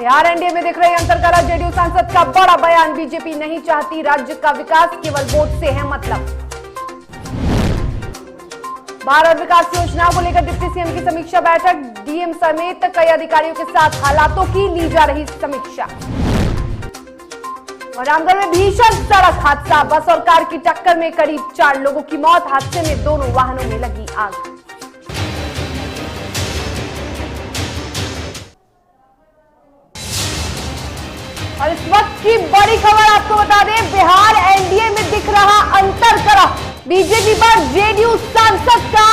Bihar NDA में दिख रही अंतर करा, जेडीयू सांसद का बड़ा बयान, बीजेपी नहीं चाहती राज्य का विकास, केवल वोट से है मतलब। बाढ़ और विकास योजनाओं को लेकर डिप्टी सीएम की समीक्षा बैठक, डीएम समेत कई अधिकारियों के साथ हालातों की ली जा रही समीक्षा। और रामगढ़ में भीषण सड़क हादसा, बस और कार की टक्कर में करीब 4 लोगों की मौत, हादसे में दोनों वाहनों में लगी आग। और इस वक्त की बड़ी खबर आपको बता दें, बिहार एनडीए में दिख रहा अंतर करा, बीजेपी पर जेडीयू सांसद का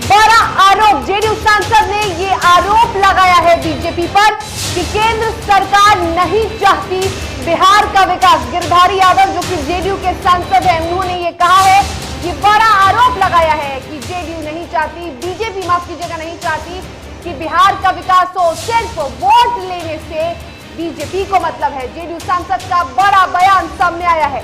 बड़ा आरोप। जेडीयू सांसद ने ये आरोप लगाया है बीजेपी पर कि केंद्र सरकार नहीं चाहती बिहार का विकास। गिरधारी यादव जो कि जेडीयू के सांसद हैं, उन्होंने ये कहा है, ये बड़ा आरोप लगाया है कि जेडीयू नहीं चाहती, बीजेपी माफ कीजिएगा नहीं चाहती कि बिहार का विकास हो, सिर्फ वोट लेने से बीजेपी को मतलब है। जेडीयू सांसद का बड़ा बयान सामने आया है।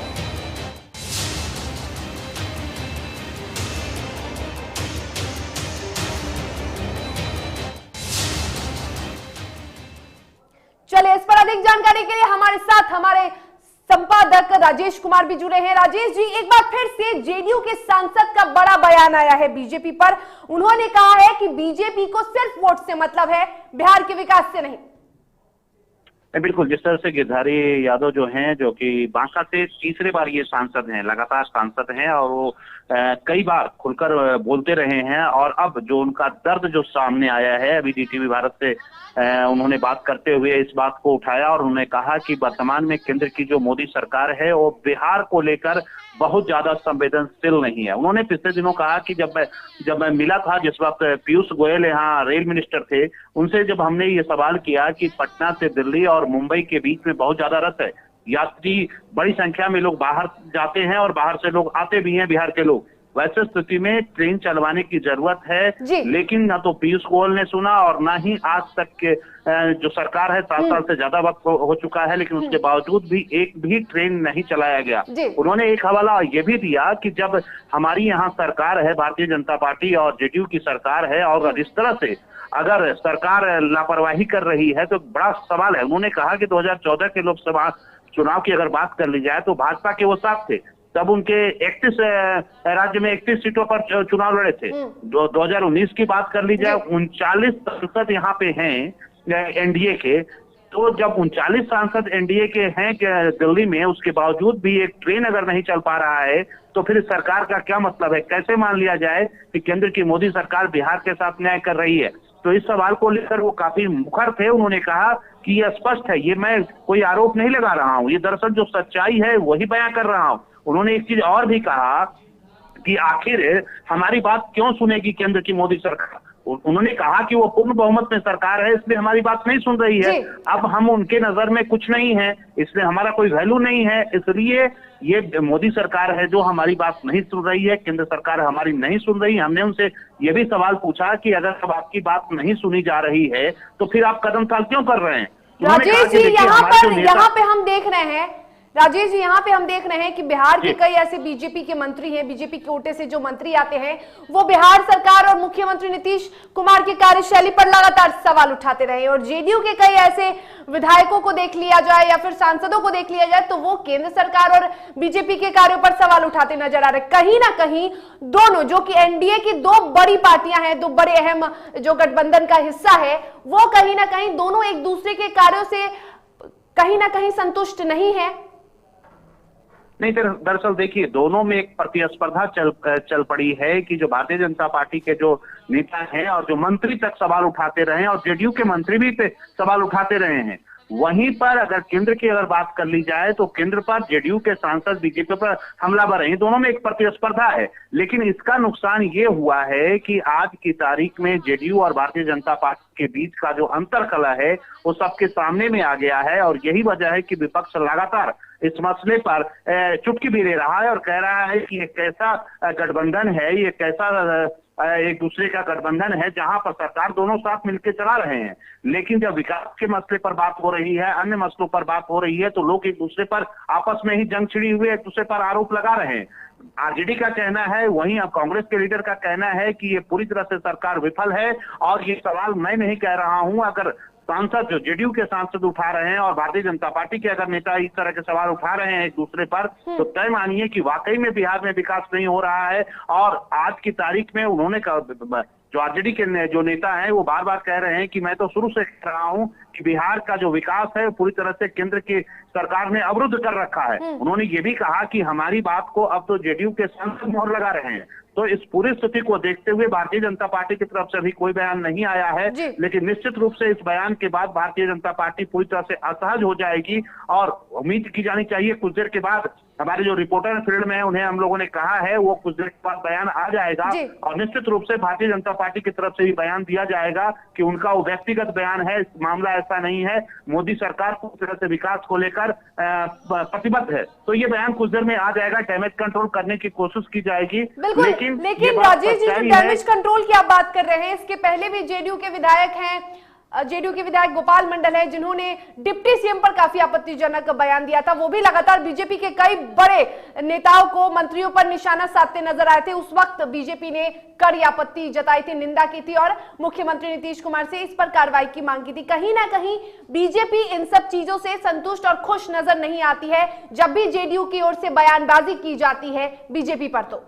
चलिए, इस पर अधिक जानकारी के लिए हमारे साथ हमारे संपादक राजेश कुमार भी जुड़े हैं। राजेश जी, एक बार फिर से जेडीयू के सांसद का बड़ा बयान आया है बीजेपी पर। उन्होंने कहा है कि बीजेपी को सिर्फ वोट से मतलब है, बिहार के विकास से नहीं। बिल्कुल, जिस तरह से गिरधारी यादव जो हैं, जो कि बांका से तीसरे बार ये सांसद हैं, लगातार सांसद हैं और वो कई बार खुलकर बोलते रहे हैं। और अब जो उनका दर्द जो सामने आया है, अभी डीटीवी भारत से उन्होंने बात करते हुए इस बात को उठाया और उन्होंने कहा कि वर्तमान में केंद्र की जो मोदी सरकार है वो बिहार को लेकर बहुत ज्यादा संवेदनशील नहीं है। उन्होंने पिछले दिनों कहा कि जब मैं मिला था, जिस वक्त पीयूष गोयल यहाँ रेल मिनिस्टर थे, उनसे जब हमने ये सवाल किया कि पटना से दिल्ली और मुंबई के बीच में बहुत ज्यादा रस है, यात्री बड़ी संख्या में लोग बाहर जाते हैं और बाहर से लोग आते भी हैं, बिहार के लोग, वैसे स्थिति में ट्रेन चलवाने की जरूरत है। लेकिन ना तो पीयूष गोयल ने सुना और ना ही आज तक के जो सरकार है, 7 साल से ज्यादा वक्त हो चुका है, लेकिन उसके बावजूद भी एक भी ट्रेन नहीं चलाया गया। उन्होंने एक हवाला ये भी दिया कि जब हमारी यहाँ सरकार है, भारतीय जनता पार्टी और जेडीयू की सरकार है, और इस तरह से अगर सरकार लापरवाही कर रही है तो बड़ा सवाल है। उन्होंने कहा कि 2014 के लोकसभा चुनाव की अगर बात कर ली जाए तो भाजपा के वो साथ थे, तब उनके 31 राज्य में 31 सीटों पर चुनाव लड़े थे। 2019 की बात कर ली जाए, 39 सांसद यहाँ पे हैं एनडीए के। तो जब 39 सांसद एनडीए के हैं दिल्ली में, उसके बावजूद भी एक ट्रेन अगर नहीं चल पा रहा है तो फिर सरकार का क्या मतलब है? कैसे मान लिया जाए कि केंद्र की मोदी सरकार बिहार के साथ न्याय कर रही है? तो इस सवाल को लेकर वो काफी मुखर थे। उन्होंने कहा कि यह स्पष्ट है, ये मैं कोई आरोप नहीं लगा रहा हूँ, ये दरअसल जो सच्चाई है वही बयां कर रहा हूँ। उन्होंने एक चीज और भी कहा कि आखिर हमारी बात क्यों सुनेगी केंद्र की मोदी सरकार। उन्होंने कहा कि वो पूर्ण बहुमत में सरकार है, इसलिए हमारी बात नहीं सुन रही है। अब हम उनके नजर में कुछ नहीं है, इसलिए हमारा कोई वैल्यू नहीं है, इसलिए ये मोदी सरकार है जो हमारी बात नहीं सुन रही है, केंद्र सरकार हमारी नहीं सुन रही। हमने उनसे ये भी सवाल पूछा कि अगर अब आपकी बात नहीं सुनी जा रही है तो फिर आप कदम ताल क्यों कर रहे हैं? राजेश जी, यहाँ पे हम देख रहे हैं, राजेश जी यहाँ पे हम देख रहे हैं कि बिहार के कई ऐसे बीजेपी के मंत्री हैं, बीजेपी के कोटे से जो मंत्री आते हैं, वो बिहार सरकार और मुख्यमंत्री नीतीश कुमार की कार्यशैली पर लगातार सवाल उठाते रहे। और जेडीयू के कई ऐसे विधायकों को देख लिया जाए या फिर सांसदों को देख लिया जाए तो वो केंद्र सरकार और बीजेपी के कार्यों पर सवाल उठाते नजर आ रहे। कहीं ना कहीं दोनों, जो कि एनडीए की 2 बड़ी पार्टियां हैं, 2 बड़े अहम जो गठबंधन का हिस्सा है, वो कहीं ना कहीं दोनों एक दूसरे के कार्यों से कहीं ना कहीं संतुष्ट नहीं है। नहीं, दरअसल देखिए, दोनों में एक प्रतिस्पर्धा चल पड़ी है कि जो भारतीय जनता पार्टी के जो नेता हैं और जो मंत्री तक सवाल उठाते रहे और जेडीयू के मंत्री भी पे सवाल उठाते रहे हैं। वहीं पर अगर केंद्र की अगर बात कर ली जाए तो केंद्र पर जेडीयू के सांसद बीजेपी पर हमलावर हैं। दोनों में एक प्रतिस्पर्धा है, लेकिन इसका नुकसान ये हुआ है कि आज की तारीख में जेडीयू और भारतीय जनता पार्टी के बीच का जो अंतर कलह है वो सबके सामने में आ गया है। और यही वजह है कि विपक्ष लगातार इस मसले पर चुटकी भी ले रहा है और कह रहा है कि ये कैसा गठबंधन है, ये कैसा एक दूसरे का गठबंधन है जहां पर सरकार दोनों साथ मिलकर चला रहे हैं। लेकिन जब विकास के मसले पर बात हो रही है, अन्य मसलों पर बात हो रही है, तो लोग एक दूसरे पर आपस में ही जंग छिड़ी हुए एक दूसरे पर आरोप लगा रहे हैं। आरजेडी का कहना है, वहीं अब कांग्रेस के लीडर का कहना है कि ये पूरी तरह से सरकार विफल है। और ये सवाल मैं नहीं कह रहा हूं, अगर सांसद जो जेडीयू के सांसद उठा रहे हैं और भारतीय जनता पार्टी के अगर नेता इस तरह के सवाल उठा रहे हैं एक दूसरे पर, तो तय मानिए कि वाकई में बिहार में विकास नहीं हो रहा है। और आज की तारीख में उन्होंने जो आरजेडी के जो नेता हैं वो बार बार कह रहे हैं कि मैं तो शुरू से कह रहा हूं कि बिहार का जो विकास है पूरी तरह से केंद्र की सरकार ने अवरुद्ध कर रखा है। उन्होंने ये भी कहा कि हमारी बात को अब तो जेडीयू के सांसद मोहर लगा रहे हैं। तो इस पूरी स्थिति को देखते हुए भारतीय जनता पार्टी की तरफ से अभी कोई बयान नहीं आया है, लेकिन निश्चित रूप से इस बयान के बाद भारतीय जनता पार्टी पूरी तरह से असहज हो जाएगी। और उम्मीद की जानी चाहिए कुछ देर के बाद हमारे जो रिपोर्टर फील्ड में है उन्हें हम लोगों ने कहा है वो कुछ देर के बाद बयान आ जाएगा और निश्चित रूप से भारतीय जनता पार्टी की तरफ से भी बयान दिया जाएगा कि उनका वो व्यक्तिगत बयान है, मामला ऐसा नहीं है। मोदी सरकार पूरी तरह से विकास को लेकर प्रतिबद्ध है। तो ये बयान कुछ देर में आ जाएगा, डैमेज कंट्रोल करने की कोशिश की जाएगी। लेकिन राजेश जी, जो डैमेज कंट्रोल की आप बात कर रहे हैं, इसके पहले भी जेडीयू के विधायक हैं, जेडीयू के विधायक गोपाल मंडल है जिन्होंने डिप्टी सीएम पर काफी आपत्तिजनक बयान दिया था। वो भी लगातार बीजेपी के कई बड़े नेताओं को, मंत्रियों पर निशाना साधते नजर आए थे। उस वक्त बीजेपी ने कड़ी आपत्ति जताई थी, निंदा की थी और मुख्यमंत्री नीतीश कुमार से इस पर कार्रवाई की मांग की थी। कहीं ना कहीं बीजेपी इन सब चीजों से संतुष्ट और खुश नजर नहीं आती है जब भी जेडीयू की ओर से बयानबाजी की जाती है बीजेपी पर। तो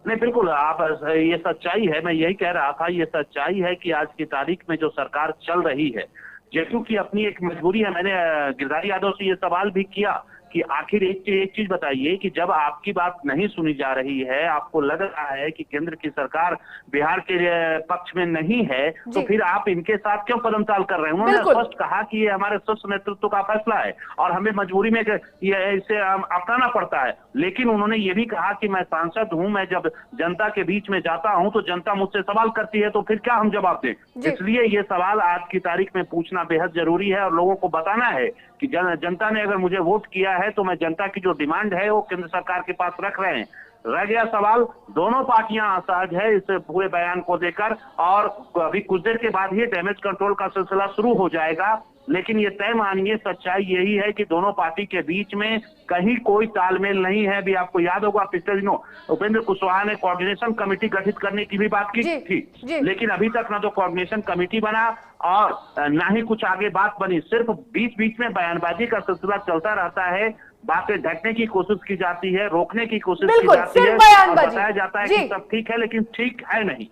नहीं, बिल्कुल आप, ये सच्चाई है, मैं यही कह रहा था, ये सच्चाई है कि आज की तारीख में जो सरकार चल रही है जेडीयू की अपनी एक मजबूरी है। मैंने गिरधारी यादव से ये सवाल भी किया कि आखिर एक चीज बताइए कि जब आपकी बात नहीं सुनी जा रही है, आपको लग रहा है कि केंद्र की सरकार बिहार के पक्ष में नहीं है, तो फिर आप इनके साथ क्यों कदमताल कर रहे हैं? उन्होंने स्पष्ट कहा कि ये हमारे शीर्ष नेतृत्व का फैसला है और हमें मजबूरी में इसे अपनाना पड़ता है। लेकिन उन्होंने ये भी कहा कि मैं सांसद हूं, मैं जब जनता के बीच में जाता हूं तो जनता मुझसे सवाल करती है, तो फिर क्या हम जवाब दें? इसलिए ये सवाल आज की तारीख में पूछना बेहद जरूरी है और लोगों को बताना है कि जनता ने अगर मुझे वोट किया है तो मैं जनता की जो डिमांड है वो केंद्र सरकार के पास रख रहे हैं। रह गया सवाल, दोनों पार्टियां असहज है इस पूरे बयान को लेकर और अभी कुछ देर के बाद ही डैमेज कंट्रोल का सिलसिला शुरू हो जाएगा। लेकिन ये तय मानिए, सच्चाई यही है कि दोनों पार्टी के बीच में कहीं कोई तालमेल नहीं है। भी आपको याद होगा पिछले दिनों उपेंद्र कुशवाहा ने कोऑर्डिनेशन कमेटी गठित करने की भी बात की थी, लेकिन अभी तक ना तो कोऑर्डिनेशन कमेटी बना और ना ही कुछ आगे बात बनी। सिर्फ बीच बीच में बयानबाजी का सिलसिला चलता रहता है, बातें ढकने की कोशिश की जाती है, रोकने की कोशिश की जाती है और बताया जाता है कि सब ठीक है, लेकिन ठीक है नहीं।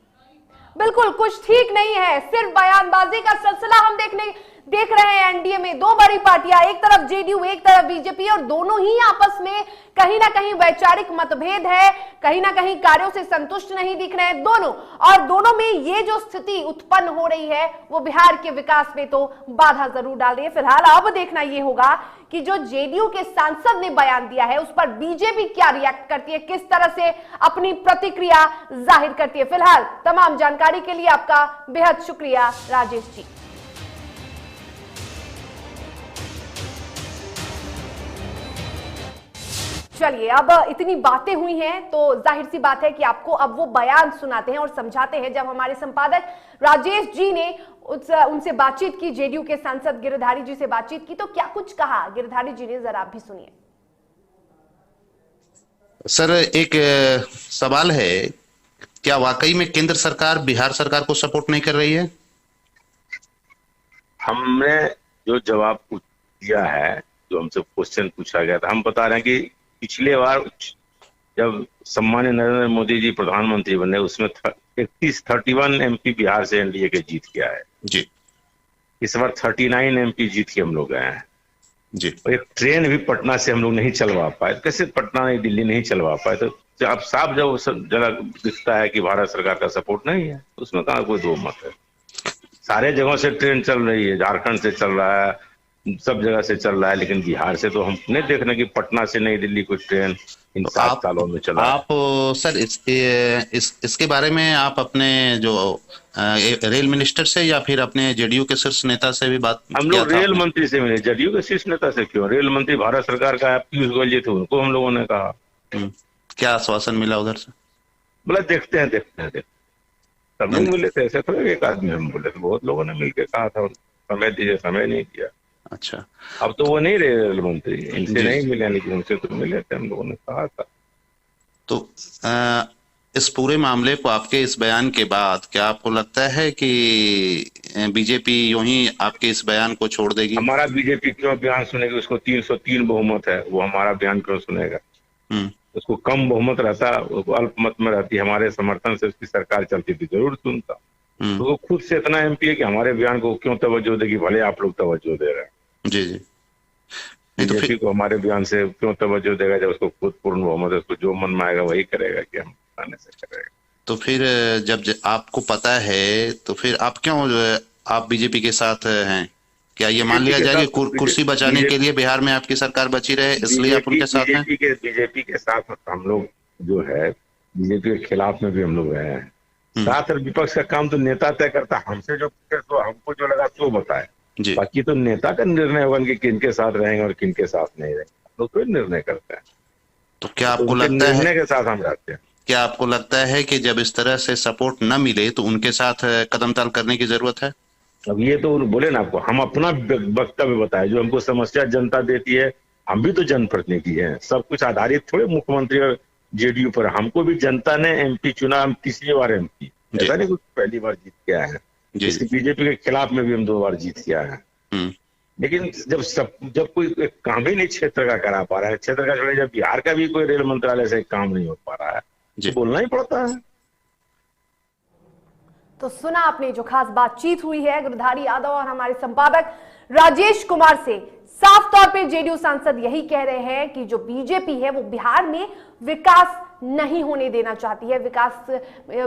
बिल्कुल कुछ ठीक नहीं है, सिर्फ बयानबाजी का सिलसिला हम देख रहे हैं। एनडीए में दो बड़ी पार्टियां, एक तरफ जेडीयू, एक तरफ बीजेपी, और दोनों ही आपस में कहीं ना कहीं वैचारिक मतभेद है, कहीं ना कहीं कार्यों से संतुष्ट नहीं दिख रहे हैं दोनों। और दोनों में ये जो स्थिति उत्पन्न हो रही है वो बिहार के विकास में तो बाधा जरूर डाल रही है। फिलहाल अब देखना ये होगा कि जो जेडीयू के सांसद ने बयान दिया है उस पर बीजेपी क्या रिएक्ट करती है, किस तरह से अपनी प्रतिक्रिया जाहिर करती है। फिलहाल तमाम जानकारी के लिए आपका बेहद शुक्रिया राजेश जी। चलिए, अब इतनी बातें हुई हैं तो जाहिर सी बात है कि आपको अब वो बयान सुनाते हैं और समझाते हैं। जब हमारे संपादक राजेश जी ने उनसे बातचीत की, जेडीयू के सांसद गिरधारी जी से बातचीत की, तो क्या कुछ कहा गिरधारी जी ने, जरा आप भी सुनिए। सर, एक सवाल है, क्या वाकई में केंद्र सरकार बिहार सरकार को सपोर्ट नहीं कर रही है? हमने जो जवाब दिया है, जो हमसे क्वेश्चन पूछा गया था, हम बता रहे हैं कि पिछले बार जब सम्मानित नरेंद्र मोदी जी प्रधानमंत्री बने उसमें 31 एमपी बिहार से एनडीए के जीत के आए जी। इस बार 39 एमपी जीत के हम लोग गए हैं जी। और एक ट्रेन भी पटना से हम लोग नहीं चलवा पाए। कैसे पटना नहीं, दिल्ली नहीं चलवा पाए? तो अब साफ जब जगह दिखता है कि भारत सरकार का सपोर्ट नहीं है, तो उसमें कहाँ कोई दो मत है। सारे जगहों से ट्रेन चल रही है, झारखंड से चल रहा है, सब जगह से चल रहा है, लेकिन बिहार से तो हम नहीं देख रहे कि पटना से नई दिल्ली कोई ट्रेन इन 7 सालों में चला। आप सर इसके बारे में आप अपने जो रेल मिनिस्टर से या फिर अपने जेडीयू के शीर्ष नेता से भी बात? हम लोग रेल मंत्री से मिले, जेडीयू के शीर्ष नेता से क्यों? रेल मंत्री भारत सरकार का पीयूष गोयल जी थे, उनको हम लोगों ने कहा। क्या आश्वासन मिला उधर से? बोला देखते हैं। सब लोग मिले थे, ऐसे थोड़ा एक आदमी हम बोले थे, बहुत लोगों ने मिलकर कहा था समय दीजिए, समय नहीं दिया। अच्छा, अब तो वो नहीं रहे रेल मंत्री, इनसे नहीं मिले, लेकिन उनसे तो मिले थे, हम लोगों ने कहा था। तो इस पूरे मामले को आपके इस बयान के बाद क्या आपको लगता है कि बीजेपी यूं ही आपके इस बयान को छोड़ देगी? हमारा बीजेपी क्यों बयान सुनेगी? उसको 303 बहुमत है, वो हमारा बयान क्यों सुनेगा? उसको कम बहुमत रहता, उसको अल्पमत में रहती, हमारे समर्थन से उसकी सरकार चलती थी, जरूर सुनता। तो वो खुद से इतना एमपी है कि हमारे बयान को क्यों तवज्जो देगी? भले आप लोग तवज्जो दे रहे हैं। जी जी। बीजेपी को हमारे बयान से क्यों तवज्जो देगा जब उसको खुद पूर्ण बहुमत है? उसको जो मन में आएगा वही करेगा कि हम आने से करेगा। तो फिर जब आपको पता है तो फिर आप क्यों आप बीजेपी के साथ हैं? क्या ये मान लिया जाए कि कुर्सी बचाने के लिए बिहार में आपकी सरकार बची रहे इसलिए आप उनके साथ हैं? बीजेपी के साथ हम लोग जो है, बीजेपी के खिलाफ में भी हम लोग रहे हैं साथ। और विपक्ष का काम तो नेता तय करता है। हमसे जो तो हमको जो लगा तो बताए, बाकी तो नेता का निर्णय होगा कि किनके साथ रहेंगे और किनके साथ नहीं रहेंगे, तो कोई निर्णय करता है। तो क्या आपको लगता है निर्णय के साथ हम रहते हैं? क्या आपको लगता है कि जब इस तरह से सपोर्ट न मिले तो उनके साथ कदम ताल करने की जरूरत है? अब ये तो बोले ना आपको, हम अपना वक्तव्य बताए, जो हमको समस्या जनता देती है। हम भी तो जनप्रतिनिधि हैं, सब कुछ आधारित थोड़े मुख्यमंत्री और जेडीयू पर। हमको भी जनता ने एमपी चुना, हम तीसरी बार एमपी, ऐसा नहीं कुछ पहली बार जीत के आए हैं। बीजेपी के खिलाफ में भी हम 2 बार जीत के आए हैं। लेकिन जब कोई काम ही नहीं क्षेत्र का करा पा रहा है, क्षेत्र का छोड़े, जब बिहार का भी कोई रेल मंत्रालय से काम नहीं हो पा रहा है, तो बोलना ही पड़ता है। तो सुना आपने जो खास बातचीत हुई है गिरधारी यादव और हमारे संपादक राजेश कुमार से। साफ तौर पे जेडीयू सांसद यही कह रहे हैं कि जो बीजेपी है वो बिहार में विकास नहीं होने देना चाहती है,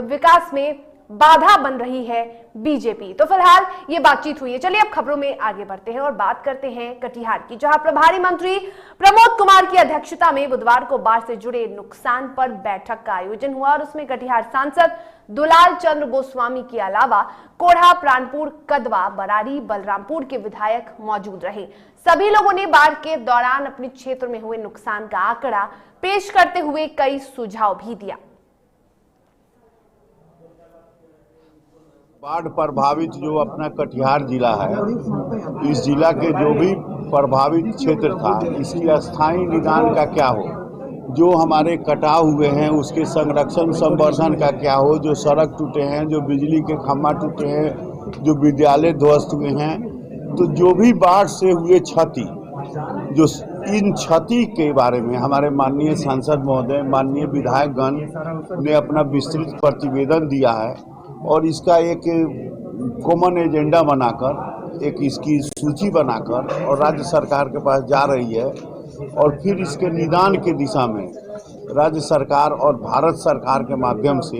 विकास में बाधा बन रही है बीजेपी। तो फिलहाल ये बातचीत हुई है। चलिए अब खबरों में आगे बढ़ते हैं और बात करते हैं कटिहार की, जहां प्रभारी मंत्री प्रमोद कुमार की अध्यक्षता में बुधवार को बाढ़ से जुड़े नुकसान पर बैठक का आयोजन हुआ और उसमें कटिहार सांसद दुलाल चंद्र गोस्वामी के अलावा कोढ़ा, प्राणपुर, कदवा, बरारी, बलरामपुर के विधायक मौजूद रहे। सभी लोगों ने बाढ़ के दौरान अपने क्षेत्र में हुए नुकसान का आंकड़ा पेश करते हुए कई सुझाव भी दिया। बाढ़ प्रभावित जो अपना कटिहार जिला है, इस जिला के जो भी प्रभावित क्षेत्र था, इसकी अस्थायी निदान का क्या हो, जो हमारे कटाव हुए हैं उसके संरक्षण संवर्धन का क्या हो, जो सड़क टूटे हैं, जो बिजली के खंभा टूटे हैं, जो विद्यालय ध्वस्त हुए हैं, तो जो भी बाढ़ से हुए क्षति, जो इन क्षति के बारे में हमारे माननीय सांसद महोदय, माननीय विधायकगण ने अपना विस्तृत प्रतिवेदन दिया है और इसका एक कॉमन एजेंडा बनाकर, एक इसकी सूची बनाकर और राज्य सरकार के पास जा रही है। और फिर इसके निदान के दिशा में राज्य सरकार और भारत सरकार के माध्यम से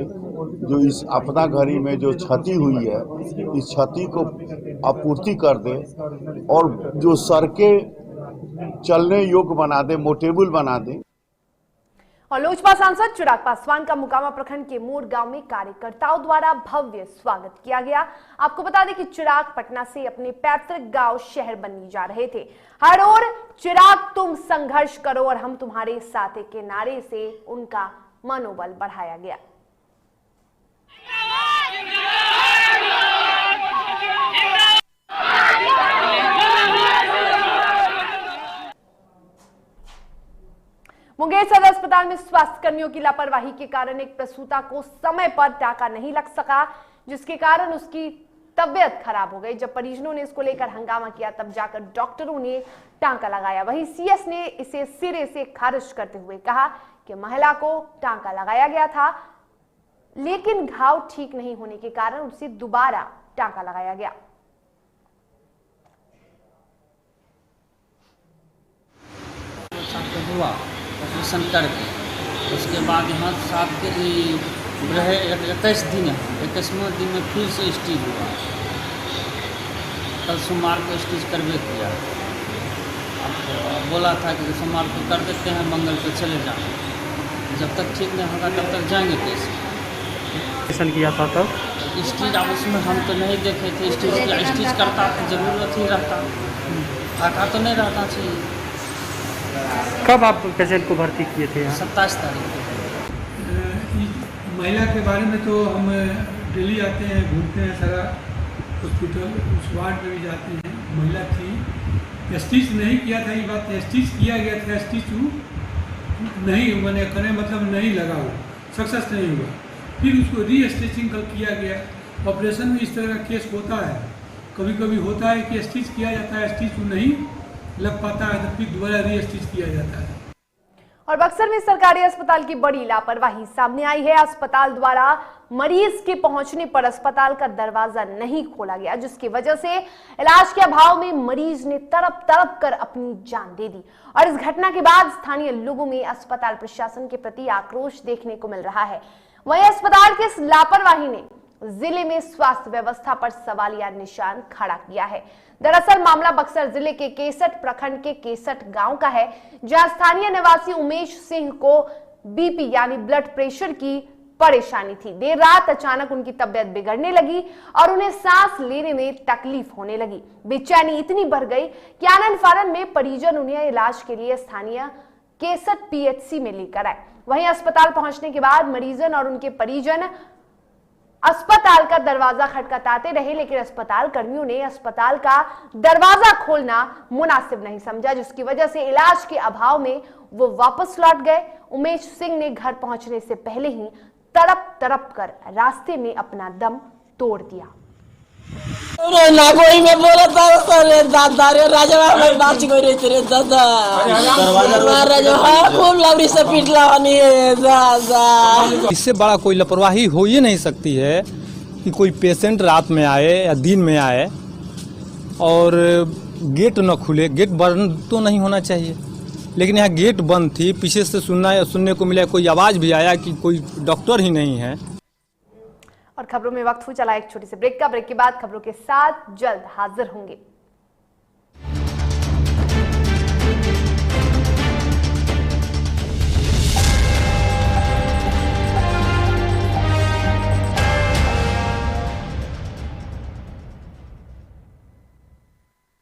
जो इस आपदा घड़ी में जो क्षति हुई है, इस क्षति को आपूर्ति कर दे और जो सड़कें चलने योग्य बना दे, मोटेबल बना दे। और लोजपा सांसद चिराग पासवान का मुकामा प्रखंड के मोड़ गांव में कार्यकर्ताओं द्वारा भव्य स्वागत किया गया। आपको बता दें कि चिराग पटना से अपने पैतृक गांव शहर बनने जा रहे थे। हर ओर चिराग तुम संघर्ष करो और हम तुम्हारे साथ के नारे से उनका मनोबल बढ़ाया गया। मुंगेर सदर अस्पताल में स्वास्थ्य कर्मियों की लापरवाही के कारण एक प्रसूता को समय पर टांका नहीं लग सका, जिसके कारण उसकी तबियत खराब हो गई। जब परिजनों ने इसको लेकर हंगामा किया तब जाकर डॉक्टरों ने टांका लगाया। वहीं सीएस ने इसे सिरे से खारिज करते हुए कहा कि महिला को टांका लगाया गया था, लेकिन घाव ठीक नहीं होने के कारण उसे दोबारा टांका लगाया गया। ऑपरेशन करके उसके बाद यहाँ 21 दिन है, 21वें दिन में फिर से स्टिच हुआ। कल सोमवार को स्टिच करवे किया। अब बोला था कि सोमवार को कर देते हैं, मंगल को चले जाएंगे। जब तक ठीक नहीं होगा तब तक जाएंगे कैसे? ऑपरेशन किया था तब स्टिच, अब उसमें हम तो नहीं देखे थे। स्टिच करता तो जरूरत ही रहता, टाका तो नहीं रहता चाहिए। कब आप पेशेंट को भर्ती किए थे? 27 तारीख को। महिला के बारे में तो हम डेली आते हैं, घूमते हैं सारा हॉस्पिटल, उस वार्ड में भी जाते हैं। महिला थी, स्टिच नहीं किया था, ये बात स्टिच किया गया था, स्टिच नहीं मैंने करें मतलब नहीं लगा। वो सक्सेस नहीं हुआ। फिर उसको री-स्टिचिंग कल किया गया। ऑपरेशन में इस तरह का केस होता है, कभी कभी होता है कि स्टिच किया जाता है, स्टिच नहीं लग पाता है तो फिर दोबारा री-स्टिच किया जाता है। और बक्सर में सरकारी अस्पताल की बड़ी लापरवाही सामने आई है। अस्पताल द्वारा मरीज के पहुंचने पर अस्पताल का दरवाजा नहीं खोला गया, जिसकी वजह से इलाज के अभाव में मरीज ने तड़प तड़प कर अपनी जान दे दी। और इस घटना के बाद स्थानीय लोगों में अस्पताल प्रशासन के प्रति आक्रोश देखने को मिल रहा है। वहीं अस्पताल की इस लापरवाही ने जिले में स्वास्थ्य व्यवस्था पर सवालिया निशान खड़ा किया है। दरअसल मामला बक्सर जिले के केसठ प्रखंड के केसठ गांव का है, जहां स्थानीय निवासी उमेश सिंह को बीपी यानी ब्लड प्रेशर की परेशानी थी। देर रात अचानक उनकी तबीयत बिगड़ने लगी और उन्हें सांस लेने में तकलीफ होने लगी। बेचैनी इतनी बढ़ गई कि आनंद फानन में परिजन उन्हें इलाज के लिए स्थानीय केसठ पीएचसी में लेकर आए। वहीं अस्पताल पहुंचने के बाद मरीजन और उनके परिजन अस्पताल का दरवाजा खटखटाते रहे, लेकिन अस्पताल कर्मियों ने अस्पताल का दरवाजा खोलना मुनासिब नहीं समझा, जिसकी वजह से इलाज के अभाव में वो वापस लौट गए। उमेश सिंह ने घर पहुंचने से पहले ही तड़प तड़प कर रास्ते में अपना दम तोड़ दिया। नागोई में बोला था सर दादा रे राजा में नाच गई रे तेरे दादा राजा खूब लवरी से पिटला वाली है दादा। इससे बड़ा कोई लापरवाही हो ही नहीं सकती है कि कोई पेशेंट रात में आए या दिन में आए और गेट न खुले। गेट बंद तो नहीं होना चाहिए, लेकिन यहाँ गेट बंद थी। पीछे से सुनने को मिला, कोई आवाज भी आया कि कोई डॉक्टर ही नहीं है। और खबरों में वक्त हो चला एक छोटी सी ब्रेक का। ब्रेक के बाद खबरों के साथ जल्द हाजिर होंगे।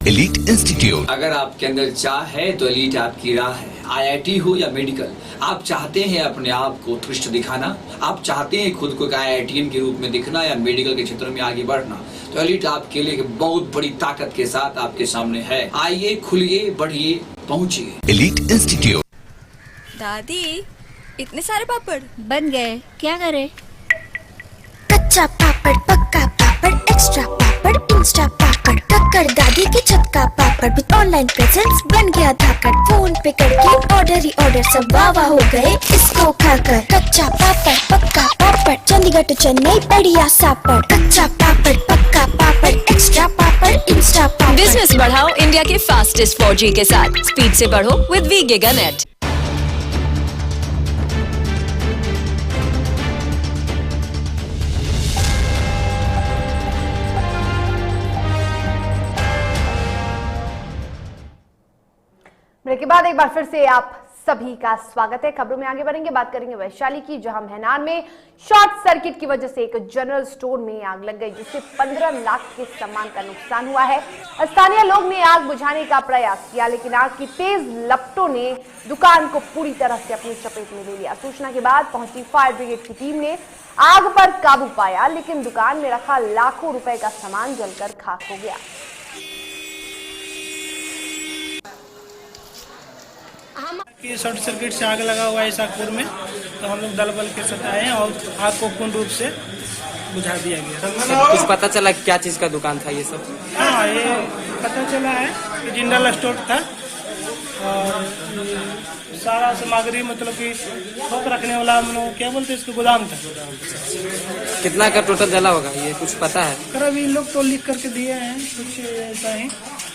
Elite institute. अगर आपके अंदर चाह है तो एलीट आपकी राह है। IIT हो या मेडिकल, आप चाहते हैं अपने आप को उत्कृष्ट दिखाना, आप चाहते हैं खुद को एक IITian के रूप में दिखना या मेडिकल के क्षेत्र में आगे बढ़ना, तो एलीट आपके लिए बहुत बड़ी ताकत के साथ आपके सामने है। आइए, खुलिए, बढ़िए, पहुंचिए। Elite institute. दादी, इतने सारे पापड़ बन गए, क्या करे? कच्चा पापड़, पक्का पापड़, एक्स्ट्रा पापड़, इंस्टा पापड़, टक्कर दादी की छत का पापड़ विद ऑनलाइन प्रेजेंस बन गया धाकड़। फोन पे करके ऑर्डर ही ऑर्डर, सब वाह हो गए इसको खाकर। कच्चा पापड़, पक्का पापड़, चंडीगढ़ टू चेन्नई बढ़िया सापड़। कच्चा पापड़, पक्का पापड़, एक्स्ट्रा पापड़, इंस्टा पापड़। बिजनेस बढ़ाओ इंडिया के फास्टेस्ट 4G के साथ। स्पीड से बढ़ो विद वी गिगानेट। ब्रेक के बाद एक बार फिर से आप सभी का स्वागत है। खबरों में आगे बढ़ेंगे, बात करेंगे वैशाली की, जहां महनार में शॉर्ट सर्किट की वजह से एक जनरल स्टोर में आग लग गई, जिससे 15 लाख के सामान का नुकसान हुआ है। स्थानीय लोग ने आग बुझाने का प्रयास किया, लेकिन आग की तेज लपटों ने दुकान को पूरी तरह से अपनी चपेट में ले लिया। सूचना के बाद पहुंची फायर ब्रिगेड की टीम ने आग पर काबू पाया, लेकिन दुकान में रखा लाखों रुपए का सामान जलकर खाक हो गया। शॉर्ट सर्किट से आग लगा हुआ है ईसापुर में, तो हम लोग दल बल के साथ आए हैं और आग को पूर्ण रूप से बुझा दिया गया। कुछ पता चला क्या चीज का दुकान था ये सब? हाँ, ये पता चला है कि जिंदल स्टोर था और सारा सामग्री मतलब कि थोक रखने वाला हम लोग क्या बोलते हैं इसको, गोदाम था। कितना का टोटल जला होगा ये कुछ पता है? सर अभी लोग तो लिख करके दिए हैं कुछ ऐसा ही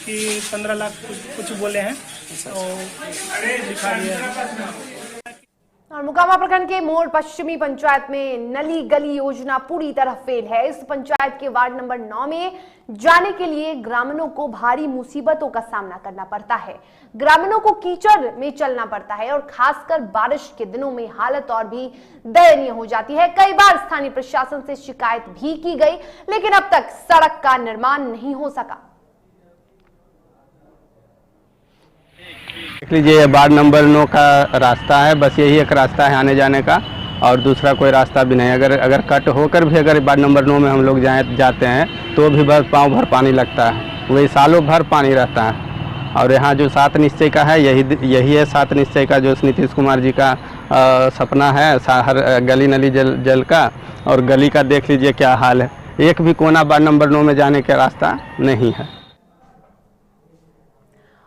कि 15 लाख कुछ बोले हैं और लिखा दिया है। और मोकामा प्रखंड के मोड़ पश्चिमी पंचायत में नली गली योजना पूरी तरह फेल है। इस पंचायत के वार्ड नंबर 9 में जाने के लिए ग्रामीणों को भारी मुसीबतों का सामना करना पड़ता है। ग्रामीणों को कीचड़ में चलना पड़ता है और खासकर बारिश के दिनों में हालत और भी दयनीय हो जाती है। कई बार स्थानीय प्रशासन से शिकायत भी की गई, लेकिन अब तक सड़क का निर्माण नहीं हो सका। देख लीजिए, वार्ड नंबर 9 का रास्ता है, बस यही एक रास्ता है आने जाने का और दूसरा कोई रास्ता भी नहीं। अगर कट होकर भी अगर वार्ड नंबर 9 में हम लोग जाते हैं तो भी बस पाँव भर पानी लगता है, वही सालों भर पानी रहता है और यहाँ जो 7 निश्चय का है यही है 7 निश्चय का जो नीतीश कुमार जी का सपना है, हर गली नली जल का। और गली का देख लीजिए क्या हाल है, एक भी कोना वार्ड नंबर 9 में जाने का रास्ता नहीं है।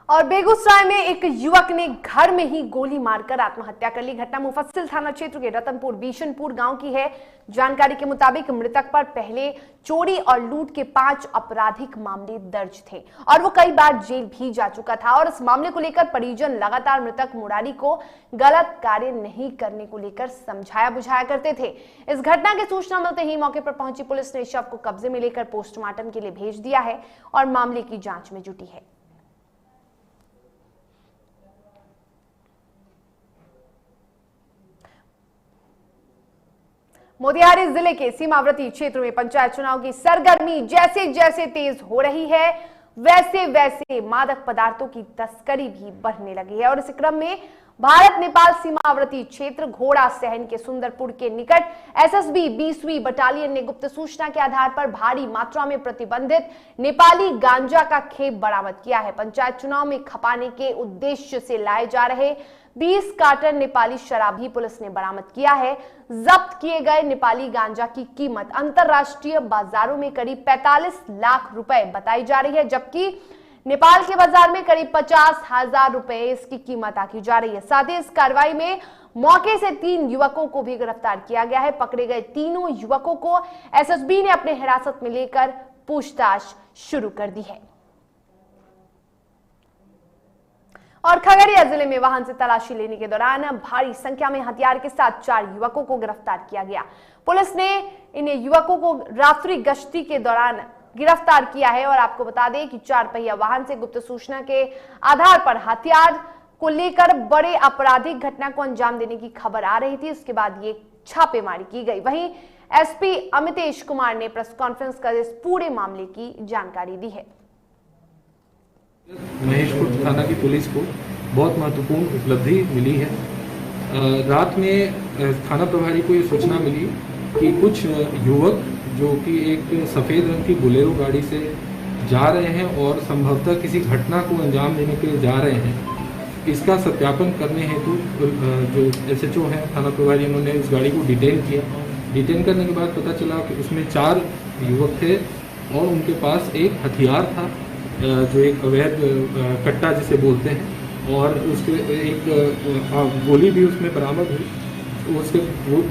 और बेगूसराय में एक युवक ने घर में ही गोली मारकर आत्महत्या कर ली। घटना मुफस्सिल थाना क्षेत्र के रतनपुर बिशनपुर गांव की है। जानकारी के मुताबिक मृतक पर पहले चोरी और लूट के 5 आपराधिक मामले दर्ज थे और वो कई बार जेल भी जा चुका था। और इस मामले को लेकर परिजन लगातार मृतक मुरारी को गलत कार्य नहीं करने को लेकर समझाया बुझाया करते थे। इस घटना की सूचना मिलते ही मौके पर पहुंची पुलिस ने शव को कब्जे में लेकर पोस्टमार्टम के लिए भेज दिया है और मामले की जांच में जुटी है। मोतिहारी जिले के सीमावर्ती क्षेत्र में पंचायत चुनाव की सरगर्मी जैसे जैसे तेज हो रही है वैसे वैसे मादक पदार्थों की तस्करी भी बढ़ने लगी है। और इस क्रम में भारत नेपाल सीमावर्ती क्षेत्र घोड़ा सहन के सुंदरपुर के निकट एसएसबी 20वीं बटालियन ने गुप्त सूचना के आधार पर भारी मात्रा में प्रतिबंधित नेपाली गांजा का खेप बरामद किया है। पंचायत चुनाव में खपाने के उद्देश्य से लाए जा रहे 20 कार्टन नेपाली शराब भी पुलिस ने बरामद किया है। जब्त किए गए नेपाली गांजा की कीमत अंतरराष्ट्रीय बाजारों में करीब 45 लाख रुपए बताई जा रही है, जबकि नेपाल के बाजार में करीब 50,000 रुपए इसकी कीमत आकी जा रही है। साथ ही इस कार्रवाई में मौके से 3 युवकों को भी गिरफ्तार किया गया है। पकड़े गए तीनों युवकों को एसएसबी ने अपने हिरासत में लेकर पूछताछ शुरू कर दी है। और खगड़िया जिले में वाहन से तलाशी लेने के दौरान भारी संख्या में हथियार के साथ 4 युवकों को गिरफ्तार किया गया। पुलिस ने इन युवकों को रात्रि गश्ती के दौरान गिरफ्तार किया है। और आपको बता दें कि 4 पहिया वाहन से गुप्त सूचना के आधार पर हथियार को लेकर बड़े आपराधिक घटना को अंजाम देने की खबर आ रही थी। उसके बाद ये छापेमारी की गई। वहीं एसपी अमितेश कुमार ने प्रेस कॉन्फ्रेंस कर इस पूरे मामले की जानकारी दी है। महेशपुर थाना की पुलिस को बहुत महत्वपूर्ण उपलब्धि मिली है। रात में थाना प्रभारी को ये सूचना मिली कि कुछ युवक जो कि एक सफ़ेद रंग की बोलेरो गाड़ी से जा रहे हैं और संभवतः किसी घटना को अंजाम देने के लिए जा रहे हैं। इसका सत्यापन करने हेतु जो एसएचओ हैं थाना प्रभारी, उन्होंने उस गाड़ी को डिटेन किया। डिटेन करने के बाद पता चला कि उसमें 4 युवक थे और उनके पास एक हथियार था जो एक अवैध कट्टा जिसे बोलते हैं, और उसके एक गोली भी उसमें बरामद हुई। उसके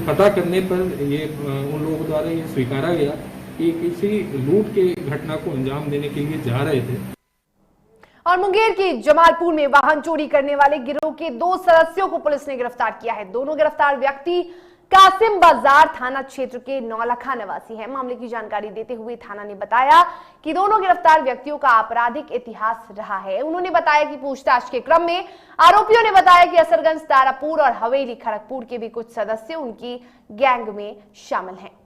पता करने पर ये उन लोगों द्वारा ये स्वीकारा गया कि किसी लूट के घटना को अंजाम देने के लिए जा रहे थे। और मुंगेर की जमालपुर में वाहन चोरी करने वाले गिरोह के 2 सदस्यों को पुलिस ने गिरफ्तार किया है। दोनों गिरफ्तार व्यक्ति कासिम बाजार थाना क्षेत्र के नौलखा निवासी हैं। मामले की जानकारी देते हुए थाना ने बताया कि दोनों गिरफ्तार व्यक्तियों का आपराधिक इतिहास रहा है। उन्होंने बताया कि पूछताछ के क्रम में आरोपियों ने बताया कि असरगंज, तारापुर और हवेली खड़गपुर के भी कुछ सदस्य उनकी गैंग में शामिल हैं।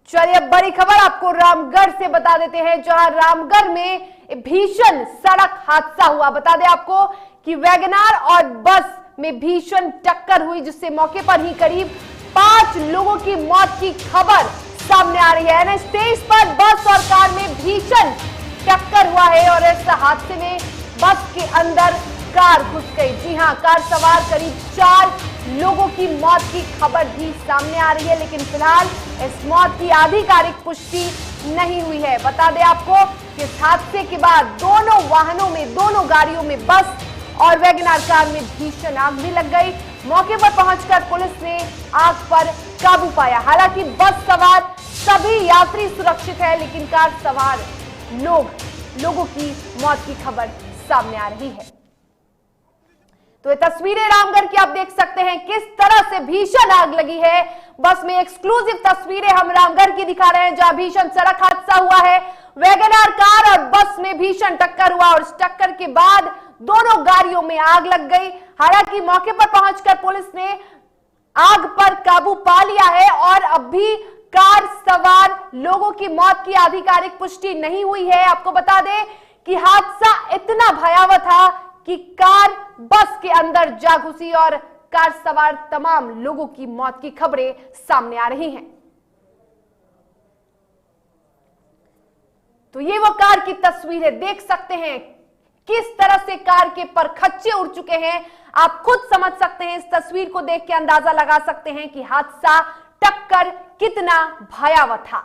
चलिए अब बड़ी खबर आपको रामगढ़ से बता देते हैं, जहां रामगढ़ में भीषण सड़क हादसा हुआ। बता दें आपको कि वैगनार और बस में भीषण टक्कर हुई, जिससे मौके पर ही करीब 5 लोगों की मौत की खबर सामने आ रही है। NH-23 पर बस और कार में भीषण टक्कर हुआ है और इस हादसे में बस के अंदर कार घुस गई। जी हां, कार सवार करीब 4 लोगों की मौत की खबर भी सामने आ रही है, लेकिन फिलहाल इस मौत की आधिकारिक पुष्टि नहीं हुई है। बता दें आपको कि इस हादसे के बाद दोनों वाहनों में, दोनों गाड़ियों में, बस और वैगनार कार में भीषण आग भी लग गई। मौके पर पहुंचकर पुलिस ने आग पर काबू पाया। हालांकि बस सवार सभी यात्री सुरक्षित है, लेकिन कार सवार लोगों की मौत की खबर सामने आ रही है। तो ये तस्वीरें रामगढ़ की आप देख सकते हैं, किस तरह से भीषण आग लगी है। बस में एक्सक्लूसिव तस्वीरें हम रामगढ़ की दिखा रहे हैं, जहां भीषण सड़क हादसा हुआ है। वैगनार कार और बस में भीषण टक्कर हुआ और इस टक्कर के बाद दोनों गाड़ियों में आग लग गई। हालांकि मौके पर पहुंचकर पुलिस ने आग पर काबू पा लिया है और अब भी कार सवार लोगों की मौत की आधिकारिक पुष्टि नहीं हुई है। आपको बता दें कि हादसा इतना भयावह था कि कार बस के अंदर जा घुसी और कार सवार तमाम लोगों की मौत की खबरें सामने आ रही हैं। तो ये वो कार की तस्वीर है, देख सकते हैं किस तरह से कार के परखच्चे उड़ चुके हैं। आप खुद समझ सकते हैं, इस तस्वीर को देख के अंदाजा लगा सकते हैं कि हादसा, टक्कर कितना भयावह था।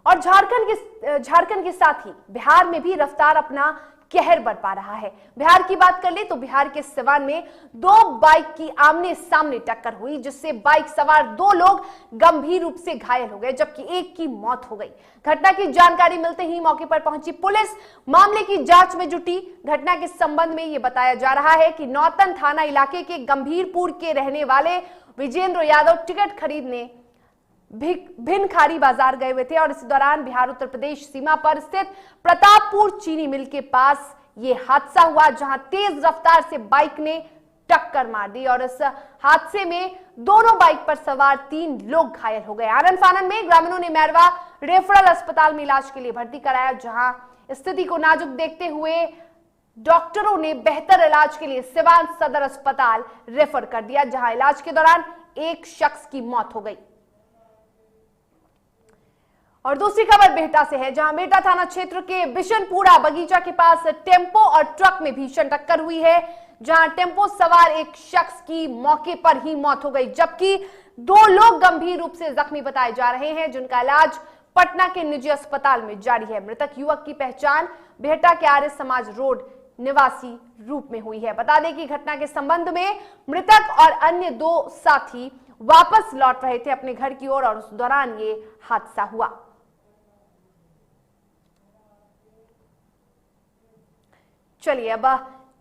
और झारखंड के साथ ही बिहार में भी रफ्तार अपना कहर बरपा रहा है। बिहार की बात कर ले तो बिहार के सिवान में 2 बाइक की आमने सामने टक्कर हुई, जिससे बाइक सवार 2 लोग गंभीर रूप से घायल हो गए, जबकि एक की मौत हो गई। घटना की जानकारी मिलते ही मौके पर पहुंची पुलिस मामले की जांच में जुटी। घटना के संबंध में यह बताया जा रहा है कि नौतन थाना इलाके के गंभीरपुर के रहने वाले विजेंद्र यादव टिकट खरीदने भिनखारी बाजार गए हुए थे और इस दौरान बिहार उत्तर प्रदेश सीमा पर स्थित प्रतापपुर चीनी मिल के पास यह हादसा हुआ, जहां तेज रफ्तार से बाइक ने टक्कर मार दी और इस हादसे में दोनों बाइक पर सवार 3 लोग घायल हो गए। आनन फानन में ग्रामीणों ने मैरवा रेफरल अस्पताल में इलाज के लिए भर्ती कराया, जहां स्थिति को नाजुक देखते हुए डॉक्टरों ने बेहतर इलाज के लिए सिवान सदर अस्पताल रेफर कर दिया, जहां इलाज के दौरान एक शख्स की मौत हो गई। और दूसरी खबर बेहटा से है, जहां बेहटा थाना क्षेत्र के बिशनपुरा बगीचा के पास टेम्पो और ट्रक में भीषण टक्कर हुई है, जहां टेम्पो सवार एक शख्स की मौके पर ही मौत हो गई, जबकि 2 लोग गंभीर रूप से जख्मी बताए जा रहे हैं, जिनका इलाज पटना के निजी अस्पताल में जारी है। मृतक युवक की पहचान बेहटा के आर्य समाज रोड निवासी रूप में हुई है। बता दें कि घटना के संबंध में मृतक और अन्य 2 साथी वापस लौट रहे थे अपने घर की ओर और उस दौरान ये हादसा हुआ। चलिए अब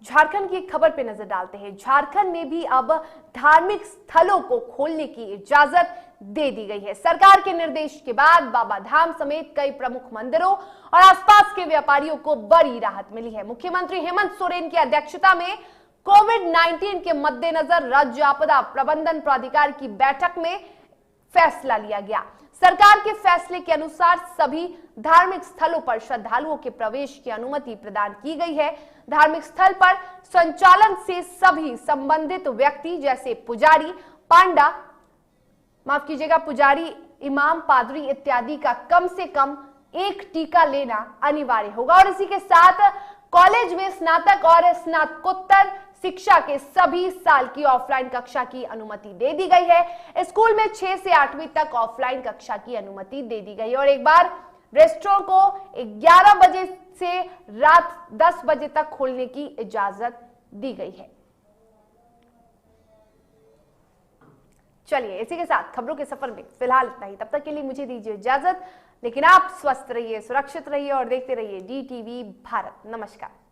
झारखंड की खबर पे नजर डालते हैं। झारखंड में भी अब धार्मिक स्थलों को खोलने की इजाजत दे दी गई है। सरकार के निर्देश के बाद बाबा धाम समेत कई प्रमुख मंदिरों और आसपास के व्यापारियों को बड़ी राहत मिली है। मुख्यमंत्री हेमंत सोरेन की अध्यक्षता में कोविड-19 के मद्देनजर राज्य आपदा प्रबंधन प्राधिकार की बैठक में फैसला लिया गया। सरकार के फैसले के अनुसार सभी धार्मिक स्थलों पर श्रद्धालुओं के प्रवेश की अनुमति प्रदान की गई है। धार्मिक स्थल पर संचालन से सभी संबंधित व्यक्ति जैसे पुजारी, पुजारी, इमाम, पादरी इत्यादि का कम से कम 1 टीका लेना अनिवार्य होगा और इसी के साथ कॉलेज में स्नातक और स्नातकोत्तर शिक्षा के सभी साल की ऑफलाइन कक्षा की अनुमति दे दी गई है। स्कूल में 6 से 8वीं तक ऑफलाइन कक्षा की अनुमति दे दी गई और एक बार रेस्टोरेंट को 11 बजे से रात 10 बजे तक खोलने की इजाजत दी गई है। चलिए इसी के साथ खबरों के सफर में फिलहाल इतना ही। तब तक के लिए मुझे दीजिए इजाजत, लेकिन आप स्वस्थ रहिए, सुरक्षित रहिए और देखते रहिए DTV भारत। नमस्कार।